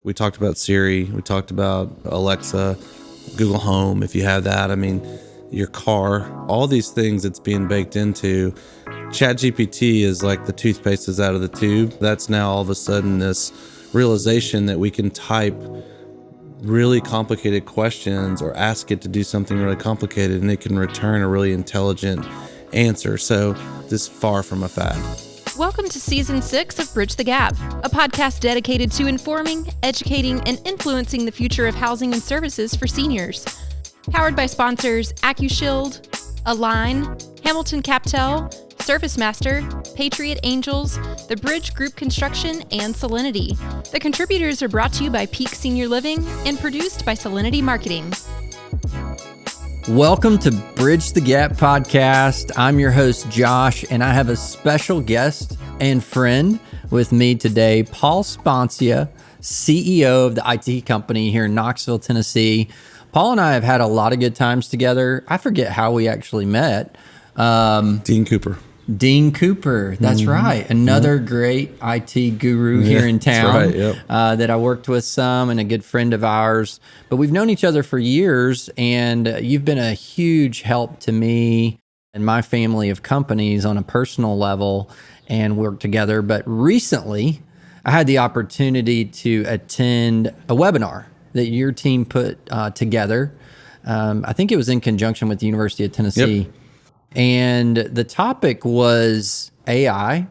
We talked about Siri, we talked about Alexa, Google Home, if you have that. I mean, your car, all these things it's being baked into. ChatGPT is like the toothpaste is out of the tube. That's now all of a sudden this realization that we can type really complicated questions or ask it to do something really complicated and it can return a really intelligent answer. So this is far from a fad. Welcome to Season 6 of Bridge the Gap, a podcast dedicated to informing, educating, and influencing the future of housing and services for seniors. Powered by sponsors Accushield, Align, Hamilton Captel, ServiceMaster, Patriot Angels, The Bridge Group Construction, and Solinity. The contributors are brought to you by Peak Senior Living and produced by Solinity Marketing. Welcome to Bridge the Gap podcast. I'm your host, Josh, and I have a special guest and friend with me today, Paul Sponcia, CEO of the IT company here in Knoxville, Tennessee. Paul and I have had a lot of good times together. I forget how we actually met. Dean Cooper. Dean Cooper, that's right. Another great IT guru here in town. That's right, that I worked with some and a good friend of ours. But we've known each other for years, and you've been a huge help to me and my family of companies on a personal level and work together. But recently, I had the opportunity to attend a webinar that your team put together. I think it was in conjunction with the University of Tennessee. Yep. And the topic was AI,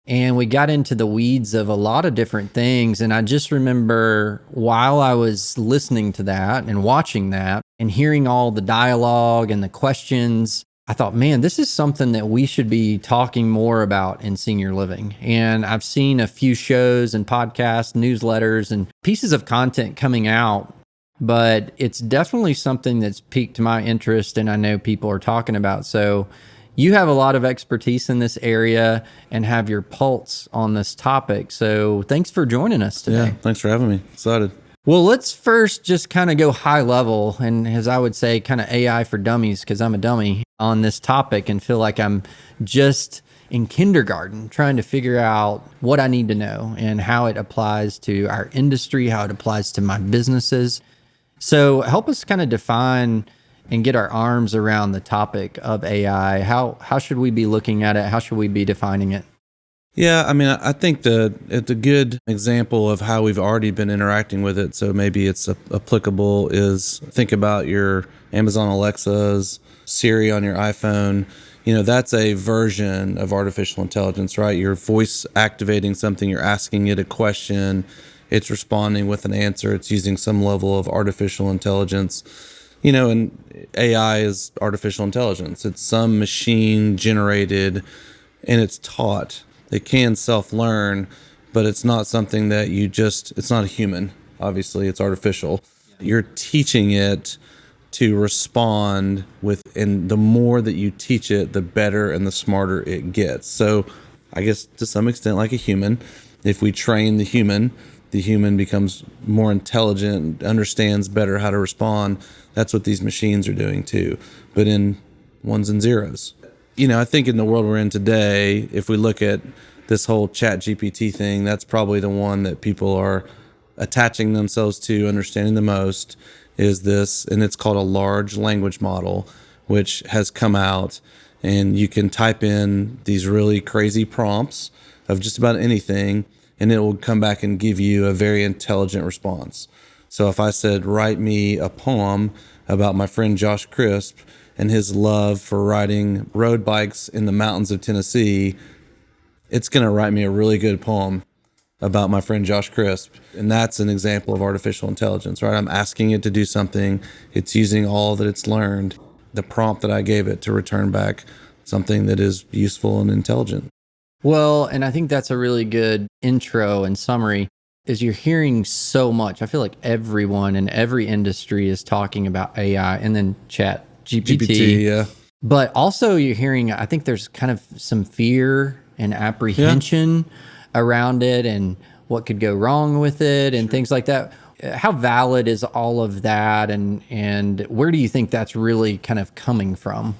and we got into the weeds of a lot of different things. And I just remember while I was listening to that and watching that and hearing all the dialogue and the questions, I thought, man, this is something that we should be talking more about in senior living. And I've seen a few shows and podcasts, newsletters, and pieces of content coming out, but it's definitely something that's piqued my interest and I know people are talking about. So you have a lot of expertise in this area and have your pulse on this topic. So thanks for joining us today. Yeah, thanks for having me. Excited. Well, let's first just kind of go high level and, as I would say, kind of AI for dummies, because I'm a dummy on this topic and feel like I'm just in kindergarten trying to figure out what I need to know and how it applies to our industry, how it applies to my businesses. So help us kind of define and get our arms around the topic of AI. How should we be looking at it? How should we be defining it? Yeah, I mean, I think it's a good example of how we've already been interacting with it. So maybe it's applicable is think about your Amazon Alexas, Siri on your iPhone. You know, that's a version of artificial intelligence, right? You're voice activating something, you're asking it a question, it's responding with an answer, it's using some level of artificial intelligence. You know, and AI is artificial intelligence. It's some machine generated and it's taught. It can self-learn, but it's not something that it's not a human. Obviously, it's artificial. You're teaching it to respond with, and the more that you teach it, the better and the smarter it gets. So I guess to some extent like a human, if we train the human becomes more intelligent, understands better how to respond. That's what these machines are doing too, but in ones and zeros. You know, I think in the world we're in today, if we look at this whole ChatGPT thing, that's probably the one that people are attaching themselves to, understanding the most is this, and it's called a large language model, which has come out, and you can type in these really crazy prompts of just about anything, and it will come back and give you a very intelligent response. So if I said, write me a poem about my friend Josh Crisp and his love for riding road bikes in the mountains of Tennessee, it's going to write me a really good poem about my friend Josh Crisp. And that's an example of artificial intelligence, right? I'm asking it to do something. It's using all that it's learned, the prompt that I gave it, to return back something that is useful and intelligent. Well, and I think that's a really good intro and summary, is you're hearing so much. I feel like everyone in every industry is talking about AI and then ChatGPT. Yeah. But also you're hearing, I think there's kind of some fear and apprehension around it and what could go wrong with it and things like that. How valid is all of that? And where do you think that's really kind of coming from?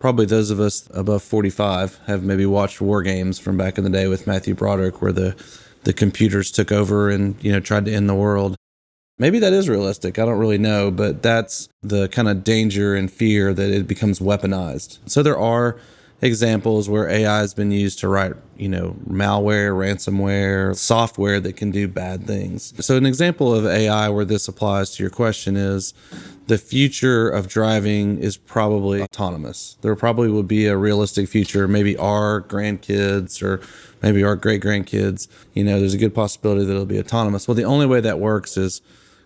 Probably those of us above 45 have maybe watched War Games from back in the day with Matthew Broderick, where the the computers took over and, tried to end the world. Maybe that is realistic. I don't really know, but that's the kind of danger and fear that it becomes weaponized. So there are examples where AI has been used to write, malware, ransomware, software that can do bad things. So an example of AI where this applies to your question is the future of driving is probably autonomous. There probably will be a realistic future, maybe our grandkids or maybe our great-grandkids, there's a good possibility that it'll be autonomous. Well, the only way that works is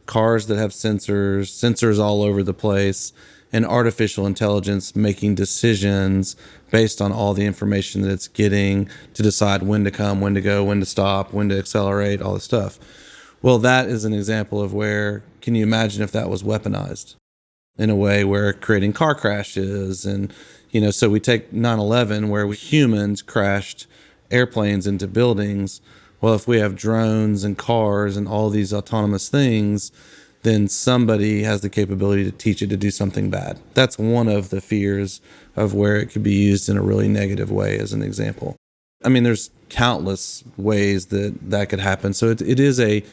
cars that have sensors all over the place, and artificial intelligence making decisions based on all the information that it's getting to decide when to come, when to go, when to stop, when to accelerate, all this stuff. Well, that is an example of where, can you imagine if that was weaponized in a way where creating car crashes and, so we take 9/11 where humans crashed airplanes into buildings. Well, if we have drones and cars and all these autonomous things, then somebody has the capability to teach it to do something bad. That's one of the fears of where it could be used in a really negative way, as an example. I mean, there's countless ways that could happen. So it is a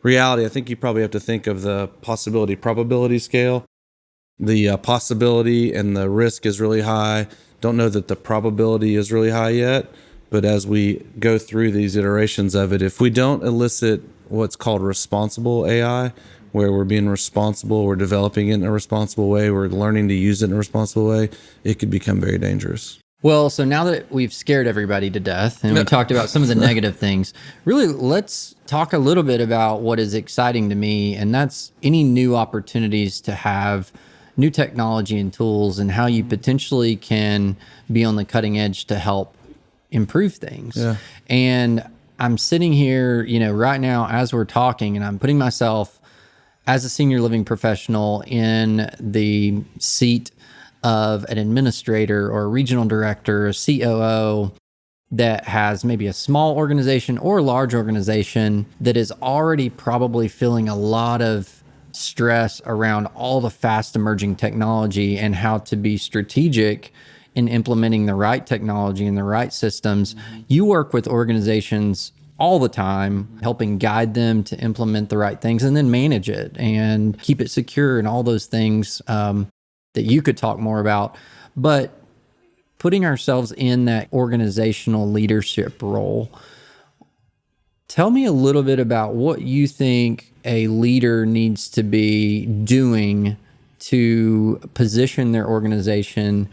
reality. I think you probably have to think of the possibility probability scale. The possibility and the risk is really high. Don't know that the probability is really high yet, but as we go through these iterations of it, if we don't elicit what's called responsible AI, where we're being responsible, we're developing it in a responsible way, we're learning to use it in a responsible way, it could become very dangerous. Well, so now that we've scared everybody to death and we talked about some of the negative things, really let's talk a little bit about what is exciting to me, and that's any new opportunities to have new technology and tools and how you potentially can be on the cutting edge to help improve things. Yeah. And I'm sitting here, right now as we're talking, and I'm putting myself as a senior living professional in the seat of an administrator or a regional director, a COO that has maybe a small organization or a large organization that is already probably feeling a lot of stress around all the fast emerging technology and how to be strategic in implementing the right technology and the right systems. You work with organizations all the time, helping guide them to implement the right things and then manage it and keep it secure and all those things that you could talk more about. But putting ourselves in that organizational leadership role, tell me a little bit about what you think a leader needs to be doing to position their organization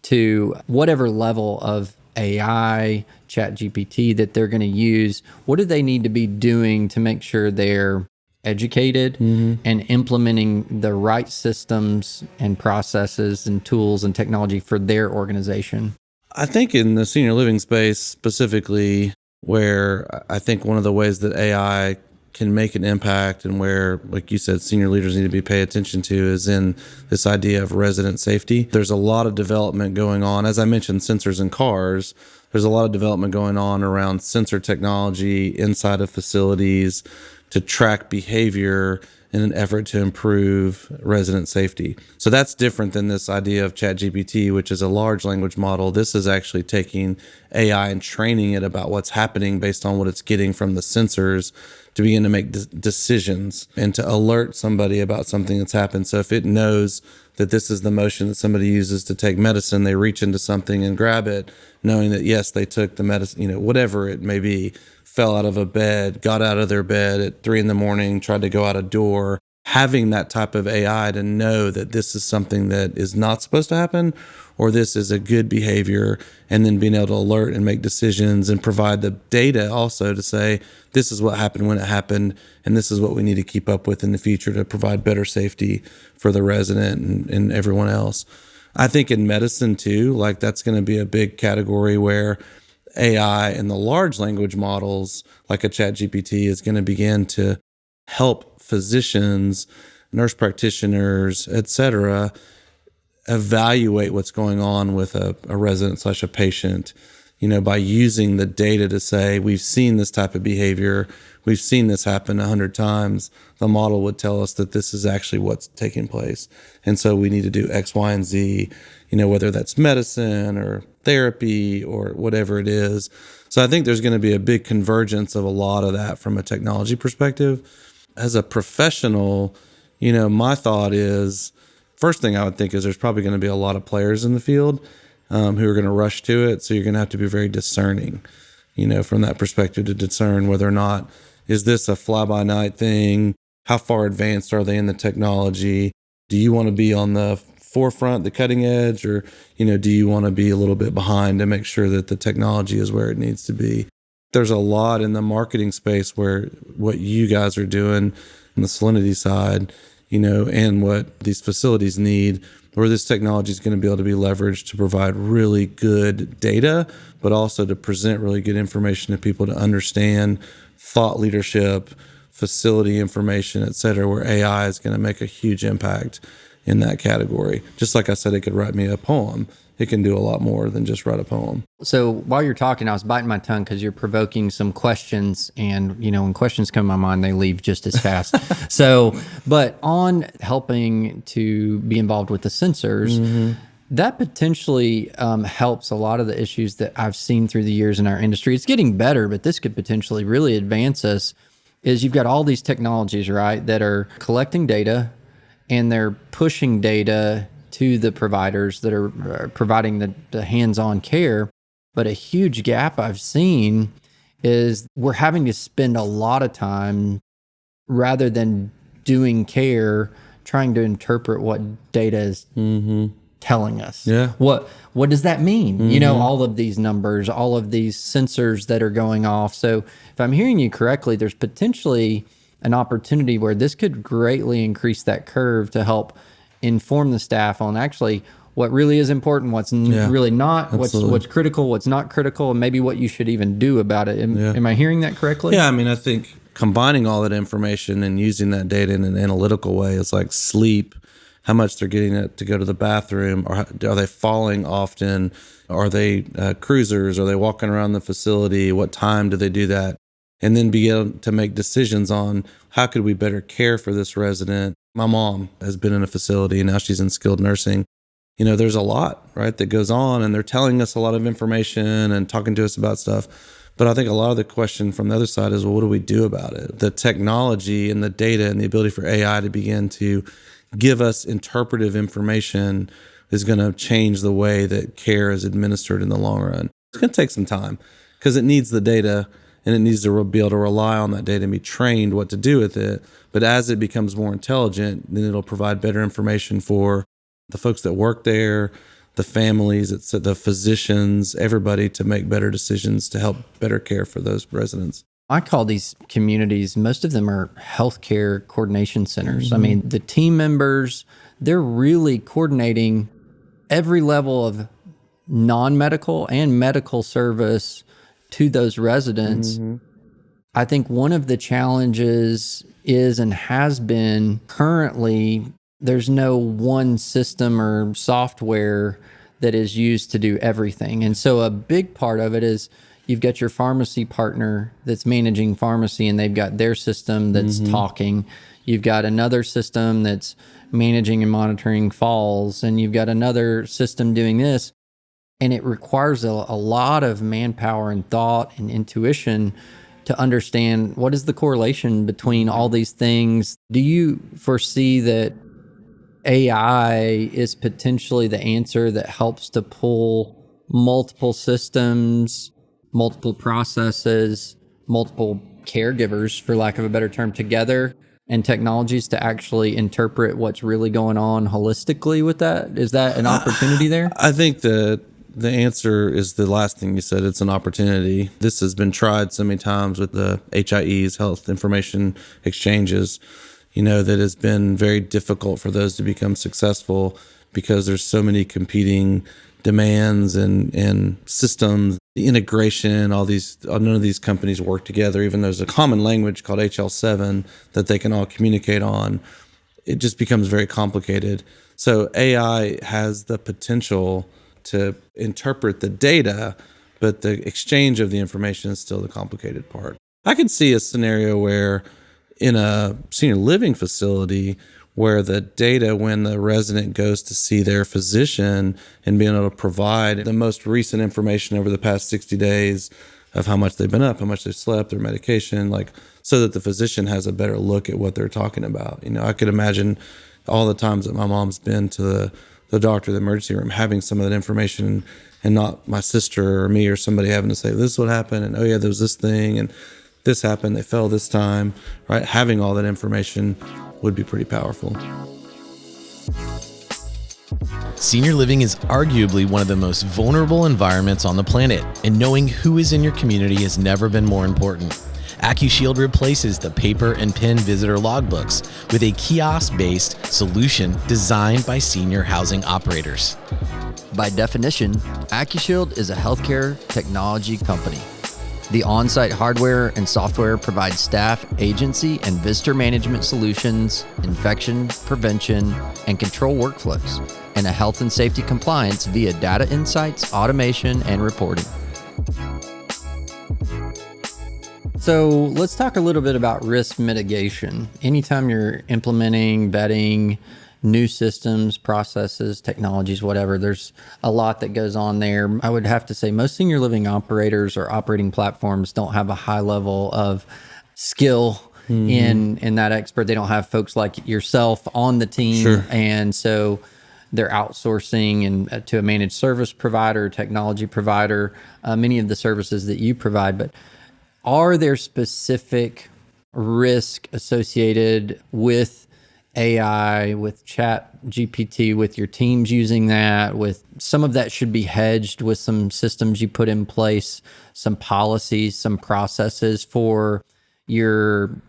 to whatever level of AI, ChatGPT that they're going to use. What do they need to be doing to make sure they're educated and implementing the right systems and processes and tools and technology for their organization? I think in the senior living space specifically, where I think one of the ways that AI can make an impact and where, like you said, senior leaders need to be paid attention to is in this idea of resident safety. There's a lot of development going on. As I mentioned, sensors in cars, there's a lot of development going on around sensor technology inside of facilities to track behavior in an effort to improve resident safety. So that's different than this idea of ChatGPT, which is a large language model. This is actually taking AI and training it about what's happening based on what it's getting from the sensors to begin to make decisions and to alert somebody about something that's happened. So if it knows that this is the motion that somebody uses to take medicine, they reach into something and grab it, knowing that, yes, they took the medicine, whatever it may be, fell out of a bed, got out of their bed at 3 a.m, tried to go out a door. Having that type of AI to know that this is something that is not supposed to happen, or this is a good behavior, and then being able to alert and make decisions and provide the data also to say, this is what happened when it happened, and this is what we need to keep up with in the future to provide better safety for the resident and everyone else. I think in medicine too, like that's going to be a big category where AI and the large language models like a ChatGPT is going to begin to help physicians, nurse practitioners, et cetera, evaluate what's going on with a resident / a patient, by using the data to say, we've seen this type of behavior, we've seen this happen 100 times. The model would tell us that this is actually what's taking place. And so we need to do X, Y, and Z, whether that's medicine or therapy or whatever it is. So I think there's going to be a big convergence of a lot of that from a technology perspective. As a professional, my thought is, first thing I would think is there's probably going to be a lot of players in the field who are going to rush to it. So you're going to have to be very discerning, from that perspective, to discern whether or not, is this a fly-by-night thing? How far advanced are they in the technology? Do you want to be on the forefront, the cutting edge, or, do you want to be a little bit behind to make sure that the technology is where it needs to be? There's a lot in the marketing space where what you guys are doing on the Solinity side, and what these facilities need, where this technology is going to be able to be leveraged to provide really good data, but also to present really good information to people to understand thought leadership, facility information, et cetera, where AI is going to make a huge impact in that category. Just like I said, it could write me a poem. It can do a lot more than just write a poem. So while you're talking, I was biting my tongue because you're provoking some questions. And, when questions come to my mind, they leave just as fast. But on helping to be involved with the sensors, that potentially helps a lot of the issues that I've seen through the years in our industry. It's getting better, but this could potentially really advance us. Is you've got all these technologies, right, that are collecting data and they're pushing data to the providers that are providing the hands-on care. But a huge gap I've seen is we're having to spend a lot of time, rather than doing care, trying to interpret what data is telling us. Yeah. What does that mean? All of these numbers, all of these sensors that are going off. So if I'm hearing you correctly, there's potentially an opportunity where this could greatly increase that curve to help inform the staff on actually what really is important, what's really not, what's critical, what's not critical, and maybe what you should even do about it. Am I hearing that correctly? Yeah, I think combining all that information and using that data in an analytical way is like sleep, how much they're getting it to go to the bathroom, or are they falling often? Are they cruisers? Are they walking around the facility? What time do they do that? And then be able to make decisions on how could we better care for this resident. My mom has been in a facility and now she's in skilled nursing. There's a lot, right, that goes on, and they're telling us a lot of information and talking to us about stuff. But I think a lot of the question from the other side is, well, what do we do about it? The technology and the data and the ability for AI to begin to give us interpretive information is going to change the way that care is administered in the long run. It's going to take some time because it needs the data, and it needs to be able to rely on that data and be trained what to do with it. But as it becomes more intelligent, then it'll provide better information for the folks that work there, the families, the physicians, everybody, to make better decisions to help better care for those residents. I call these communities, most of them are healthcare coordination centers. The team members, they're really coordinating every level of non-medical and medical service to those residents. I think one of the challenges is, and has been currently, there's no one system or software that is used to do everything. And so a big part of it is you've got your pharmacy partner that's managing pharmacy, and they've got their system that's talking. You've got another system that's managing and monitoring falls, and you've got another system doing this. And it requires a lot of manpower and thought and intuition to understand what is the correlation between all these things. Do you foresee that AI is potentially the answer that helps to pull multiple systems, multiple processes, multiple caregivers, for lack of a better term, together, and technologies to actually interpret what's really going on holistically with that? Is that an opportunity there? I think the answer is the last thing you said. It's an opportunity. This has been tried so many times with the HIEs, health information exchanges, that has been very difficult for those to become successful because there's so many competing demands and systems, the integration, none of these companies work together, even though there's a common language called HL7 that they can all communicate on. It just becomes very complicated. So AI has the potential to interpret the data, but the exchange of the information is still the complicated part. I could see a scenario where in a senior living facility where the data, when the resident goes to see their physician and being able to provide the most recent information over the past 60 days of how much they've been up, how much they've slept, their medication, like so that the physician has a better look at what they're talking about. I could imagine all the times that my mom's been to the doctor, the emergency room, having some of that information and not my sister or me or somebody having to say, this is what happened. And, oh yeah, there was this thing and this happened. They fell this time, right? Having all that information would be pretty powerful. Senior living is arguably one of the most vulnerable environments on the planet, and knowing who is in your community has never been more important. Accushield replaces the paper and pen visitor logbooks with a kiosk-based solution designed by senior housing operators. By definition, Accushield is a healthcare technology company. The on-site hardware and software provides staff, agency, and visitor management solutions, infection prevention, and control workflows, and a health and safety compliance via data insights, automation, and reporting. So let's talk a little bit about risk mitigation. Anytime you're implementing, vetting new systems, processes, technologies, whatever, there's a lot that goes on there. I would have to say most senior living operators or operating platforms don't have a high level of skill in that expert. They don't have folks like yourself on the team. Sure. And so they're outsourcing and to a managed service provider, technology provider, many of the services that you provide. But are there specific risk associated with AI, with ChatGPT, with your teams using that, with some of that should be hedged with some systems you put in place, some policies, some processes for your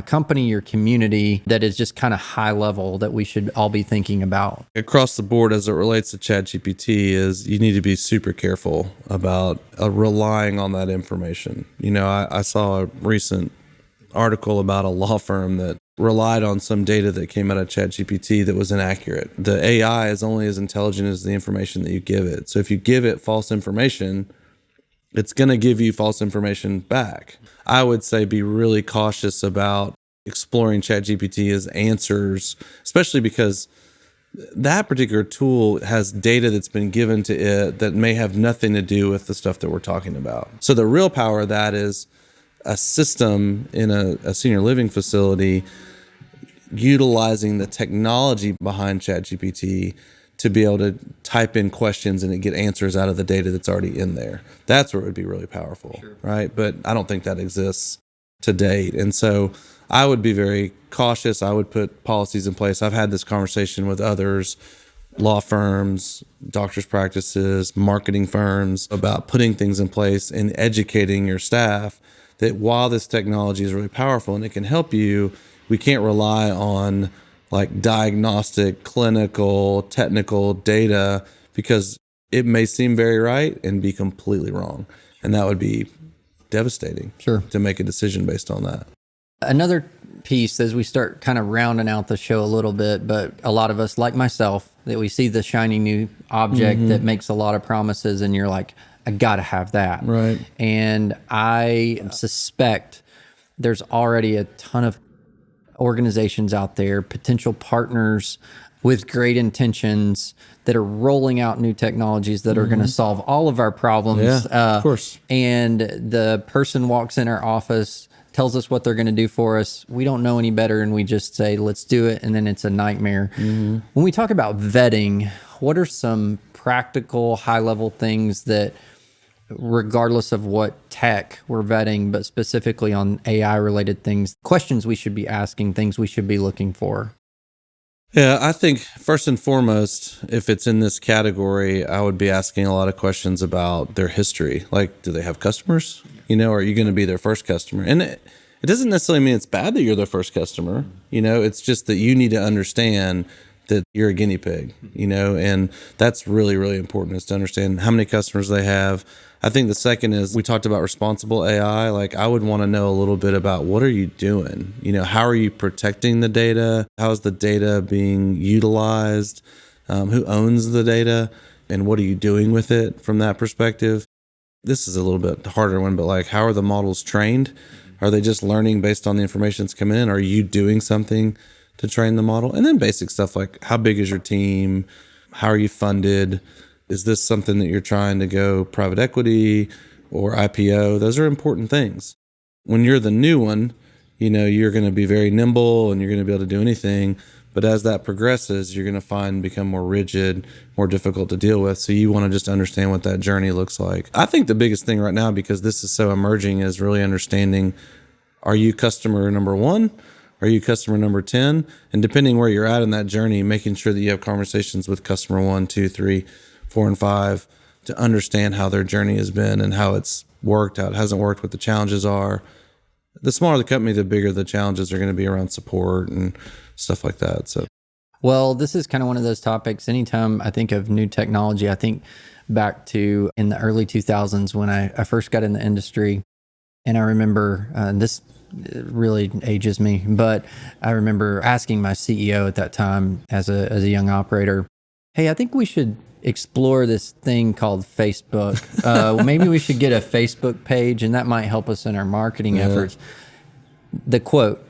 company, your community that is just kind of high level that we should all be thinking about? Across the board, as it relates to ChatGPT, is you need to be super careful about relying on that information. I saw a recent article about a law firm that relied on some data that came out of ChatGPT that was inaccurate. The AI is only as intelligent as the information that you give it. So if you give it false information, it's going to give you false information back. I would say be really cautious about exploring ChatGPT as answers, especially because that particular tool has data that's been given to it that may have nothing to do with the stuff that we're talking about. So the real power of that is a system in a senior living facility utilizing the technology behind ChatGPT to be able to type in questions and it get answers out of the data that's already in there. That's where it would be really powerful, right? But I don't think that exists to date. And so I would be very cautious. I would put policies in place. I've had this conversation with others, law firms, doctors' practices, marketing firms, about putting things in place and educating your staff that while this technology is really powerful and it can help you, we can't rely on like diagnostic, clinical, technical data because it may seem very right and be completely wrong. And that would be devastating to make a decision based on that. Another piece as we start kind of rounding out the show a little bit, but a lot of us, like myself, that we see the shiny new object that makes a lot of promises and you're like, I got to have that. Right. And I suspect there's already a ton of organizations out there, potential partners with great intentions that are rolling out new technologies that are going to solve all of our problems. Yeah, of course. And the person walks in our office, tells us what they're going to do for us. We don't know any better, and we just say, let's do it, and then it's a nightmare. When we talk about vetting, what are some practical, high-level things that, regardless of what tech we're vetting, but specifically on AI-related things, questions we should be asking, things we should be looking for? Yeah, I think first and foremost, if it's in this category, I would be asking a lot of questions about their history. Like, do they have customers? Are you going to be their first customer? And it doesn't necessarily mean it's bad that you're their first customer. It's just that you need to understand that you're a guinea pig, and that's really, really important, is to understand how many customers they have. I think the second is, we talked about responsible AI. Like, I would want to know a little bit about what are you doing? How are you protecting the data? How is the data being utilized? Who owns the data? And what are you doing with it from that perspective? This is a little bit harder one, but like, how are the models trained? Are they just learning based on the information that's coming in? Are you doing something to train the model? And then basic stuff like, how big is your team? How are you funded? Is this something that you're trying to go private equity or IPO. Those are important things. When you're the new one, you're going to be very nimble and you're going to be able to do anything. But as that progresses, you're going to become more rigid, more difficult to deal with. So you want to just understand what that journey looks like. I think the biggest thing right now, because this is so emerging, is really understanding, are you customer number 1? Are you customer number 10? And depending where you're at in that journey, making sure that you have conversations with customer 1, 2, 3, 4, and 5 to understand how their journey has been and how it's worked, how it hasn't worked, what the challenges are. The smaller the company, the bigger the challenges are going to be around support and stuff like that. So, well, this is kind of one of those topics. Anytime I think of new technology, I think back to in the early 2000s when I first got in the industry. And I remember, this really ages me, but I remember asking my CEO at that time as a young operator, hey, I think we should explore this thing called Facebook. Maybe we should get a Facebook page and that might help us in our marketing efforts. The quote,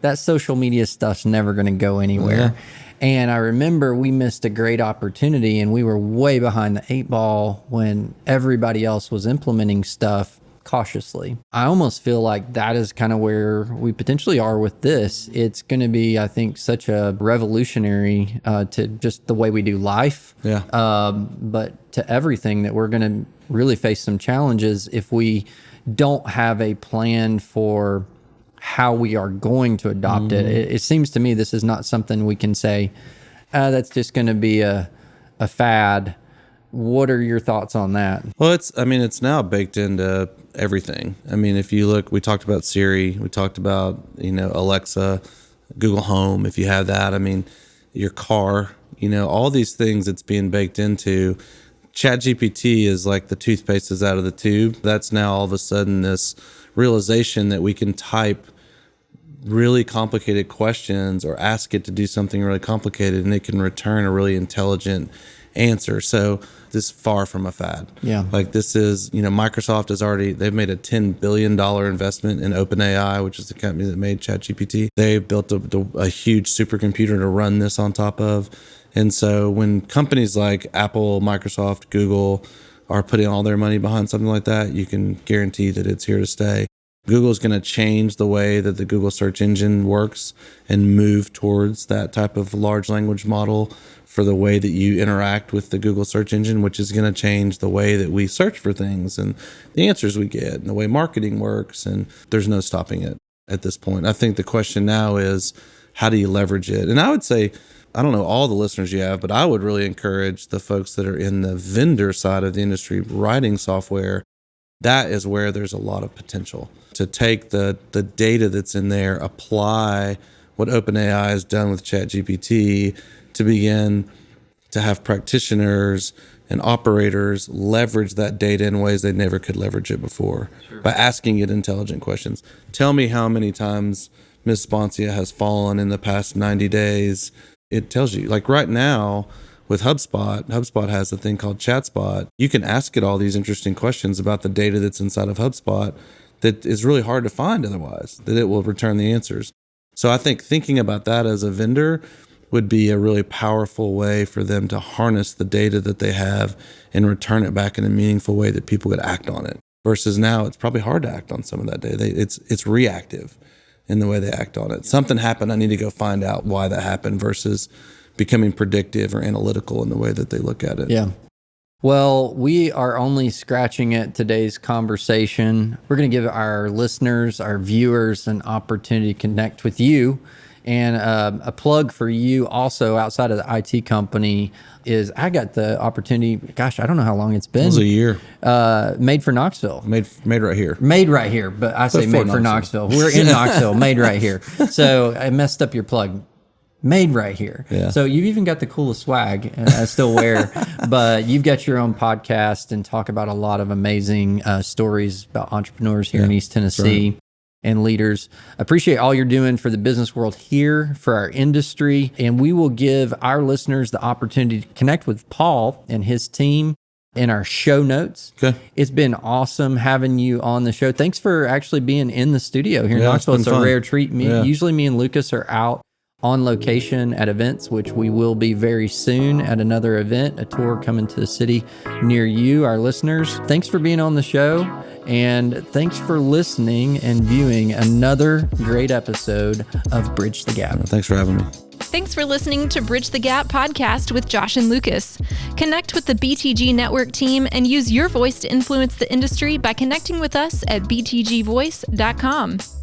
that social media stuff's never going to go anywhere. Yeah. And I remember we missed a great opportunity and we were way behind the 8 ball when everybody else was implementing stuff cautiously. I almost feel like that is kind of where we potentially are with this. It's going to be, I think, such a revolutionary to just the way we do life, but to everything, that we're going to really face some challenges if we don't have a plan for how we are going to adopt it. It seems to me this is not something we can say, that's just going to be a fad. What are your thoughts on that? Well, it's now baked into everything. I mean, if you look, we talked about Siri, we talked about, Alexa, Google Home, if you have that. I mean, your car, all these things it's being baked into. ChatGPT is like the toothpaste is out of the tube. That's now all of a sudden this realization that we can type really complicated questions or ask it to do something really complicated and it can return a really intelligent answer. So this is far from a fad. Yeah. Like this is, Microsoft they've made a $10 billion investment in OpenAI, which is the company that made ChatGPT. They built a huge supercomputer to run this on top of. And so when companies like Apple, Microsoft, Google are putting all their money behind something like that, you can guarantee that it's here to stay. Google is going to change the way that the Google search engine works and move towards that type of large language model for the way that you interact with the Google search engine, which is going to change the way that we search for things and the answers we get and the way marketing works. And there's no stopping it at this point. I think the question now is, how do you leverage it? And I would say, I don't know all the listeners you have, but I would really encourage the folks that are in the vendor side of the industry writing software. That is where there's a lot of potential to take the data that's in there, apply what OpenAI has done with ChatGPT to begin to have practitioners and operators leverage that data in ways they never could leverage it before. Sure. By asking it intelligent questions. Tell me how many times Ms. Sponcia has fallen in the past 90 days. It tells you, like right now with HubSpot has a thing called ChatSpot. You can ask it all these interesting questions about the data that's inside of HubSpot that is really hard to find otherwise, that it will return the answers. So I think thinking about that as a vendor would be a really powerful way for them to harness the data that they have and return it back in a meaningful way that people could act on it. Versus now, it's probably hard to act on some of that data. It's reactive in the way they act on it. Something happened, I need to go find out why that happened, versus becoming predictive or analytical in the way that they look at it. Yeah. Well, we are only scratching at today's conversation. We're going to give our listeners, our viewers, an opportunity to connect with you. And a plug for you also outside of the IT company is I got the opportunity, gosh, I don't know how long it's been. It was a year. Made for Knoxville. Made right here. Made right here, but I say made for Knoxville. We're in Knoxville, made right here. So I messed up your plug. Made right here. Yeah. So you've even got the coolest swag I still wear, but you've got your own podcast and talk about a lot of amazing stories about entrepreneurs here in East Tennessee and leaders. Appreciate all you're doing for the business world here, for our industry, and we will give our listeners the opportunity to connect with Paul and his team in our show notes. Okay. It's been awesome having you on the show. Thanks for actually being in the studio here in Knoxville. It's a rare treat. Usually me and Lucas are out on location at events, which we will be very soon at another event, a tour coming to the city near you, our listeners. Thanks for being on the show, and thanks for listening and viewing another great episode of Bridge the Gap. Thanks for having me. Thanks for listening to Bridge the Gap podcast with Josh and Lucas. Connect with the BTG Network team and use your voice to influence the industry by connecting with us at btgvoice.com.